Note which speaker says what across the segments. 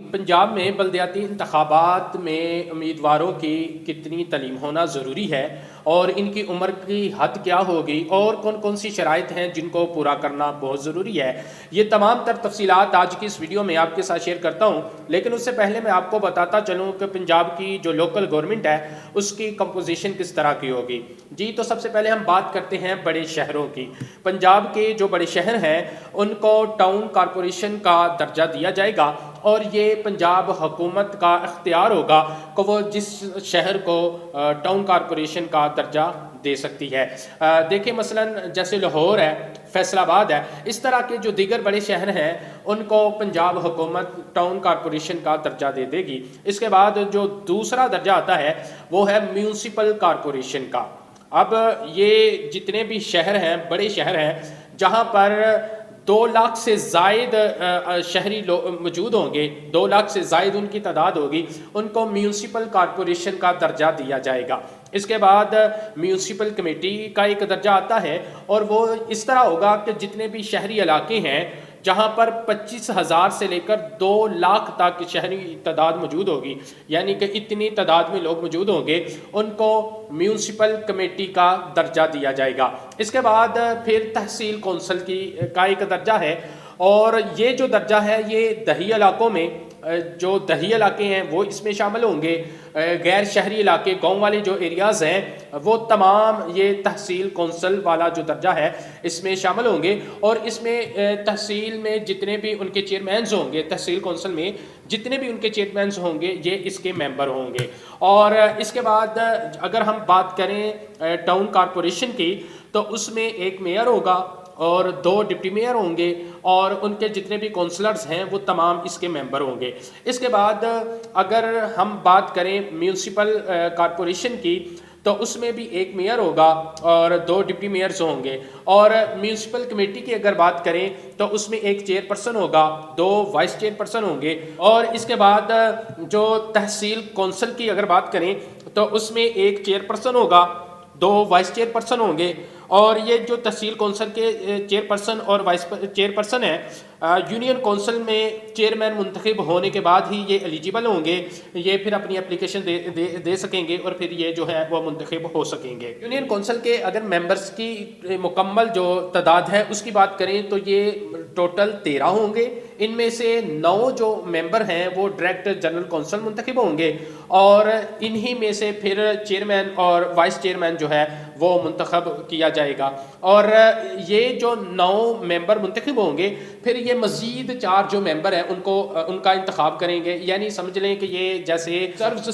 Speaker 1: पंजाब में बलदियाती इंतखाबात में उम्मीदवारों की कितनी तालीम होना ज़रूरी है और इनकी उम्र की हद क्या होगी और कौन कौन सी शराइत हैं जिनको पूरा करना बहुत ज़रूरी है, ये तमाम तर तफसीलात आज की इस वीडियो में आपके साथ शेयर करता हूँ। लेकिन उससे पहले मैं आपको बताता चलूँ कि पंजाब की जो लोकल गवर्नमेंट है उसकी कंपोजिशन किस तरह की होगी। जी, तो सबसे पहले हम बात करते हैं बड़े शहरों की। पंजाब के जो बड़े शहर हैं उनको टाउन कॉरपोरेशन का दर्जा दिया जाएगा और ये पंजाब हुकूमत का इख्तियार होगा कि वो जिस शहर को टाउन कॉरपोरेशन का दर्जा दे सकती है। देखिए मसलन जैसे लाहौर है, फैसलाबाद है, इस तरह के जो दीगर बड़े शहर हैं उनको पंजाब हुकूमत टाउन कॉरपोरेशन का दर्जा दे देगी। इसके बाद जो दूसरा दर्जा आता है वो है म्यूनसिपल कॉरपोरेशन का। अब ये जितने भी शहर हैं, बड़े शहर हैं जहाँ पर 2 लाख से ज़ायद शहरी मौजूद होंगे, 2 लाख से ज़ायद उनकी तादाद होगी, उनको म्यूनसिपल कॉरपोरेशन का दर्जा दिया जाएगा। इसके बाद म्यूनसिपल कमेटी का एक दर्जा आता है और वो इस तरह होगा कि जितने भी शहरी इलाके हैं जहाँ पर 25,000 से लेकर 2 लाख तक की शहरी तादाद मौजूद होगी, यानी कि इतनी तादाद में लोग मौजूद होंगे, उनको म्यूनसिपल कमेटी का दर्जा दिया जाएगा। इसके बाद फिर तहसील कौंसल का एक दर्जा है और ये जो दर्जा है ये दही इलाकों में, जो दही इलाके हैं वो इसमें शामिल होंगे। गैर शहरी इलाके, गांव वाले जो एरियाज़ हैं वो तमाम ये तहसील कौंसल वाला जो दर्जा है इसमें शामिल होंगे और इसमें तहसील में जितने भी उनके चेयरमैन्स होंगे, तहसील कौंसल में जितने भी उनके चेयरमैन्स होंगे ये इसके मेंबर होंगे। और इसके बाद अगर हम बात करें टाउन कॉरपोरेशन की तो उसमें एक मेयर होगा और 2 डिप्टी मेयर होंगे और उनके जितने भी काउंसलर्स हैं वो तमाम इसके मेंबर होंगे। इसके बाद अगर हम बात करें म्यूनसिपल कॉरपोरेशन की तो उसमें भी एक मेयर होगा और 2 डिप्टी मेयर्स होंगे। और म्यूनसिपल कमेटी की अगर बात करें तो उसमें एक चेयरपर्सन होगा, 2 वाइस चेयरपर्सन होंगे। और इसके बाद जो तहसील कौंसल की अगर बात करें तो उसमें एक चेयरपर्सन होगा, 2 वाइस चेयरपर्सन होंगे। और ये जो तहसील कौंसल के चेयरपर्सन और वाइस चेयरपर्सन है यूनियन कौंसल में चेयरमैन मुंतखब होने के बाद ही ये एलिजिबल होंगे, ये फिर अपनी एप्लीकेशन दे सकेंगे और फिर ये जो है वो मुंतखब हो सकेंगे। यूनियन कौंसल के अगर मेंबर्स की मुकम्मल जो तादाद है उसकी बात करें तो ये टोटल 13 होंगे। इनमें से 9 जो मेंबर हैं वो डायरेक्ट जनरल कौंसल मुंतखब होंगे और इन्हीं में से फिर चेयरमैन और वाइस चेयरमैन जो है वो मुंतखब किया जाएगा। और ये जो 9 मेंबर मुंतखब होंगे फिर ये मज़ीद 4 जो मेंबर हैं उनका इंतखाब करेंगे। यानी समझ लें कि ये जैसे सर्व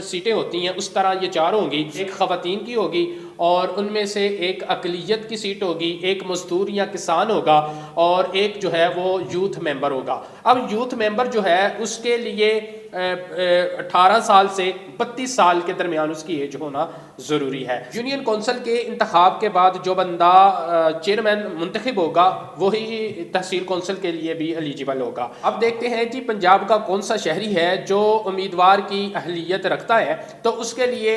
Speaker 1: सीटें होती हैं उस तरह ये 4 होंगी। एक ख़वातीन की होगी और उनमें से एक अक़लियत की सीट होगी, एक मज़दूर या किसान होगा और एक जो है वो यूथ मेंबर होगा। अब यूथ मेंबर जो है उसके लिए 18 साल से 32 साल के दरमियान उसकी एज होना ज़रूरी है। यूनियन कौंसल के इंतखाब के बाद जो बंदा चेयरमैन मुंतखब होगा वही तहसील कौंसल के लिए भी एलिजिबल होगा। अब देखते हैं कि पंजाब का कौन सा शहरी है जो उम्मीदवार की अहलियत रखता है। तो उसके लिए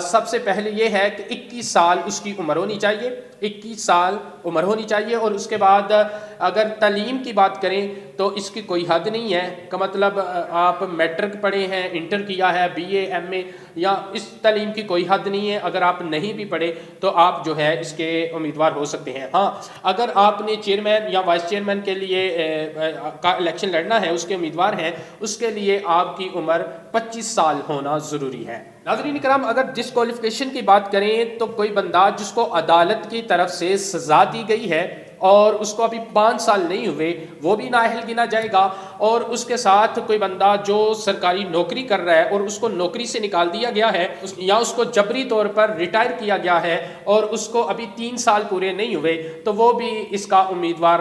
Speaker 1: सबसे पहले ये है कि 21 साल उसकी उम्र होनी चाहिए, 21 साल उम्र होनी चाहिए। और उसके बाद अगर तालीम की बात करें तो इसकी कोई हद नहीं है का मतलब आप मैट्रिक पढ़े हैं, इंटर किया है, BA MA या इस तालीम की कोई हद नहीं है। अगर आप नहीं भी पढ़े तो आप जो है इसके उम्मीदवार हो सकते हैं। हाँ, अगर आपने चेयरमैन या वाइस चेयरमैन के लिए का इलेक्शन लड़ना है, उसके उम्मीदवार हैं, उसके लिए आपकी उम्र 25 साल होना ज़रूरी है। नाज़रीन इकराम, अगर डिस्क्वालिफिकेशन की बात करें तो कोई बंदा जिसको अदालत की तरफ से सज़ा दी गई है और उसको अभी 5 साल नहीं हुए वो भी नाअहल गिना जाएगा। और उसके साथ कोई बंदा जो सरकारी नौकरी कर रहा है और उसको नौकरी से निकाल दिया गया है या उसको जबरी तौर पर रिटायर किया गया है और उसको अभी 3 साल पूरे नहीं हुए तो वो भी इसका उम्मीदवार